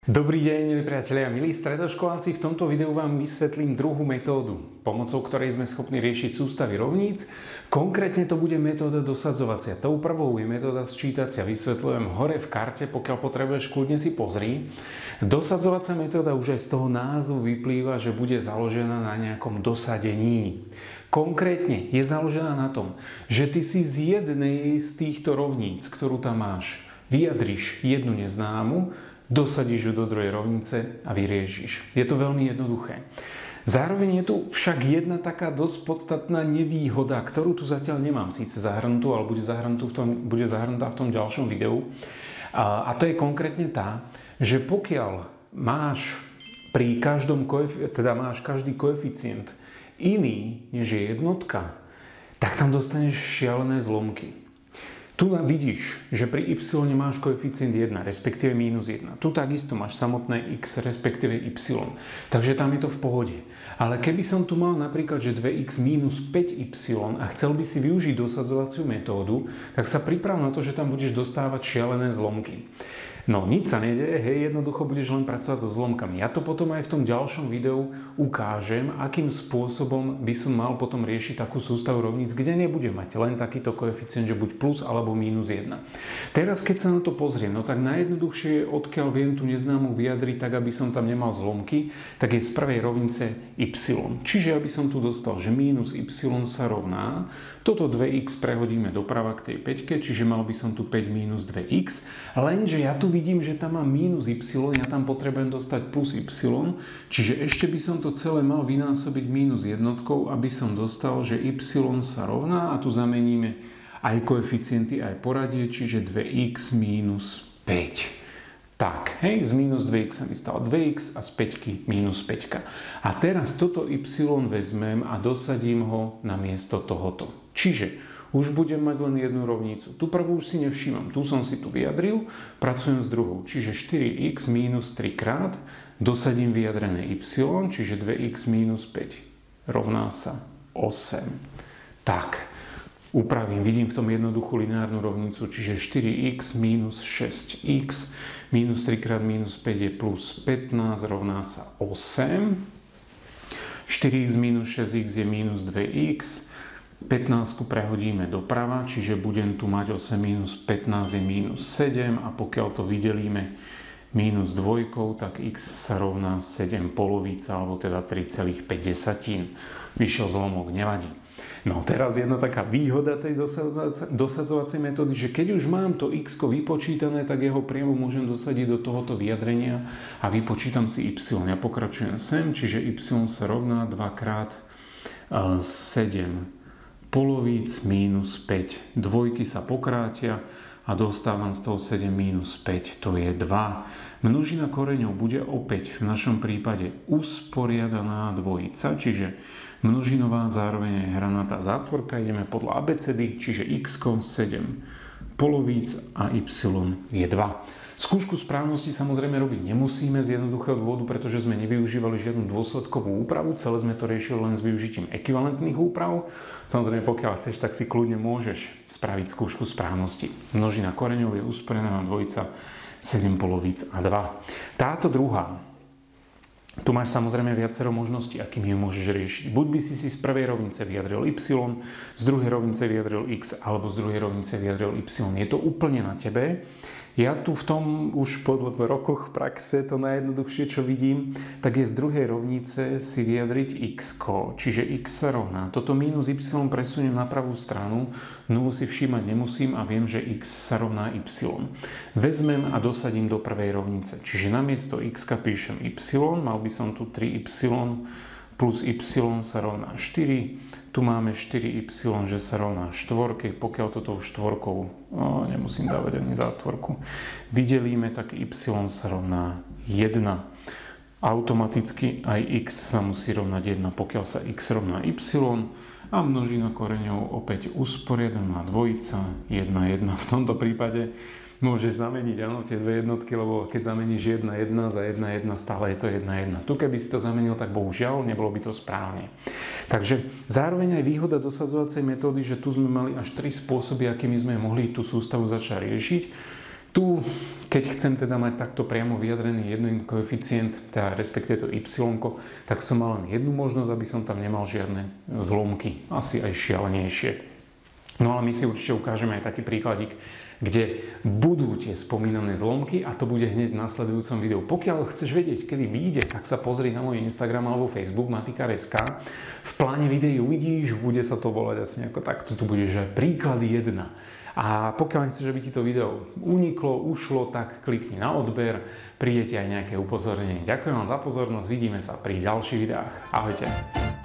Dobrý deň, milí priatelia, milí stredoškoláci. V tomto videu vám vysvetlím druhú metódu, pomocou ktorej sme schopní riešiť sústavy rovníc. Konkrétne to bude metóda dosadzovacia. Tou prvou je metóda sčítacia. Vysvetľujem hore v karte, pokiaľ potrebuješ, kľudne si pozri. Dosadzovacia metóda už aj z toho názvu vyplýva, že bude založená na nejakom dosadení. Konkrétne je založená na tom, že ty si z jednej z týchto rovníc, ktorú tam máš, vyjadriš jednu neznámu, dosadíš ju do druhej rovnice a vyriešiš. Je to veľmi jednoduché. Zároveň je tu však jedna taká dosť podstatná nevýhoda, ktorú tu zatiaľ nemám síce zahrnutú, ale bude zahrnutá v tom ďalšom videu. A to je konkrétne tá, že pokiaľ máš máš každý koeficient iný než je jednotka, tak tam dostaneš šialené zlomky. Tu vidíš, že pri y máš koeficient 1, respektíve minus 1. Tu takisto máš samotné x, respektíve y. Takže tam je to v pohode. Ale keby som tu mal napríklad, že 2x minus 5y a chcel by si využiť dosadzovaciu metódu, tak sa priprav na to, že tam budeš dostávať šialené zlomky. No, nič sa nedeje, hej, jednoducho budeš len pracovať so zlomkami. Ja to potom aj v tom ďalšom videu ukážem, akým spôsobom by som mal potom riešiť takú sústavu rovníc, kde nebudem mať len takýto koeficient, že buď plus alebo minus 1. Teraz, keď sa na to pozriem, no tak najjednoduchšie je, odkiaľ viem tú neznámu vyjadriť, tak aby som tam nemal zlomky, tak je z prvej rovnice y. Čiže aby som tu dostal, že minus y sa rovná, toto 2x prehodíme doprava k tej 5, čiže mal by som tu 5 minus 2x, lenže ja tu vidím, že tam mám minus y, ja tam potrebujem dostať plus y, čiže ešte by som to celé mal vynásobiť minus jednotkou, aby som dostal, že y sa rovná a tu zameníme aj koeficienty, aj poradie, čiže 2x minus 5. Tak, hej, z minus 2x sa mi stalo 2x a z 5 minus 5. A teraz toto y vezmem a dosadím ho na miesto tohoto. Čiže už budem mať len jednu rovnicu. Tu prvú už si nevšímam. Tu som si tu vyjadril, pracujem s druhou. Čiže 4x minus 3 krát dosadím vyjadrené y, čiže 2x minus 5 rovná sa 8. Tak, upravím, vidím v tom jednoduchú lineárnu rovnicu, čiže 4x minus 6x minus 3 krát minus 5 je plus 15 rovná sa 8. 4x minus 6x je minus 2x. 15 prehodíme doprava, čiže budem tu mať 8 minus 15 je minus 7 a pokiaľ to vydelíme minus 2, tak x sa rovná 7 polovica, alebo teda 3,5. Vyšiel zlomok, nevadí. No teraz jedna taká výhoda tej dosadzovacej metódy, že keď už mám to x vypočítané, tak jeho priamo môžem dosadiť do tohoto vyjadrenia a vypočítam si y. Ja pokračujem sem, čiže y sa rovná 2 krát 7 polovíc minus 5. Dvojky sa pokrátia a dostávam z toho 7 minus 5, to je 2. Množina koreňov bude opäť v našom prípade usporiadaná dvojica, čiže množinová zároveň aj hranatá zátvorka. Ideme podľa abecedy, čiže x 7 polovíc a y je 2. Skúšku správnosti samozrejme robiť nemusíme z jednoduchého dôvodu, pretože sme nevyužívali žiadnu dôsledkovú úpravu, celé sme to riešili len s využitím ekvivalentných úprav. Samozrejme, pokiaľ chceš, tak si kľudne môžeš spraviť skúšku správnosti. Množina koreňov je usporiadaná dvojica 7 polovíc a 2. Táto druhá, tu máš samozrejme viacero možností, akým ju môžeš riešiť. Buď by si z prvej rovnice vyjadril y, z druhej rovnice vyjadril x, alebo z druhej rovnice vyjadril y. Je to úplne na tebe. Ja tu v tom už po rokoch praxe to najjednoduchšie, čo vidím, tak je z druhej rovnice si vyjadriť x, čiže x sa rovná. Toto minus y presuniem na pravú stranu, nulu si všímať nemusím a viem, že x sa rovná y. Vezmem a dosadím do prvej rovnice, čiže namiesto x píšem y, mal by som tu 3y plus y sa rovná 4. Tu máme 4y, že sa rovná 4. Pokiaľ toto už štvorkou, nemusím dávať ani zátvorku, vydelíme, tak y sa rovná 1. Automaticky aj x sa musí rovnať 1, pokiaľ sa x rovná y. A množina koreňov opäť usporiadaná dvojica 1, 1. V tomto prípade môžeš zameniť, áno, tie dve jednotky, lebo keď zameníš 1, 1 za 1, 1, stále je to 1, 1. Tu keby si to zamenil, tak bohužiaľ, nebolo by to správne. Takže zároveň aj výhoda dosadzovacej metódy, že tu sme mali až 3 spôsoby, akými sme mohli tú sústavu začať riešiť. Tu Keď chcem teda mať takto priamo vyjadrený jeden koeficient, teda respektíve to y, tak som mal len jednu možnosť, aby som tam nemal žiadne zlomky, asi aj šialenejšie. No ale my si určite ukážeme aj taký príkladík, kde budú tie spomínané zlomky a to bude hneď v nasledujúcom videu. Pokiaľ chceš vedieť, kedy vyjde, tak sa pozri na môj Instagram alebo Facebook matikár.sk. V pláne videí uvidíš, bude sa to volať asi ako takto, tu bude, že príklad 1. A pokiaľ chceš, aby ti to video uniklo, ušlo, tak klikni na odber, príde ti aj nejaké upozornenie. Ďakujem vám za pozornosť, vidíme sa pri ďalších videách. Ahojte.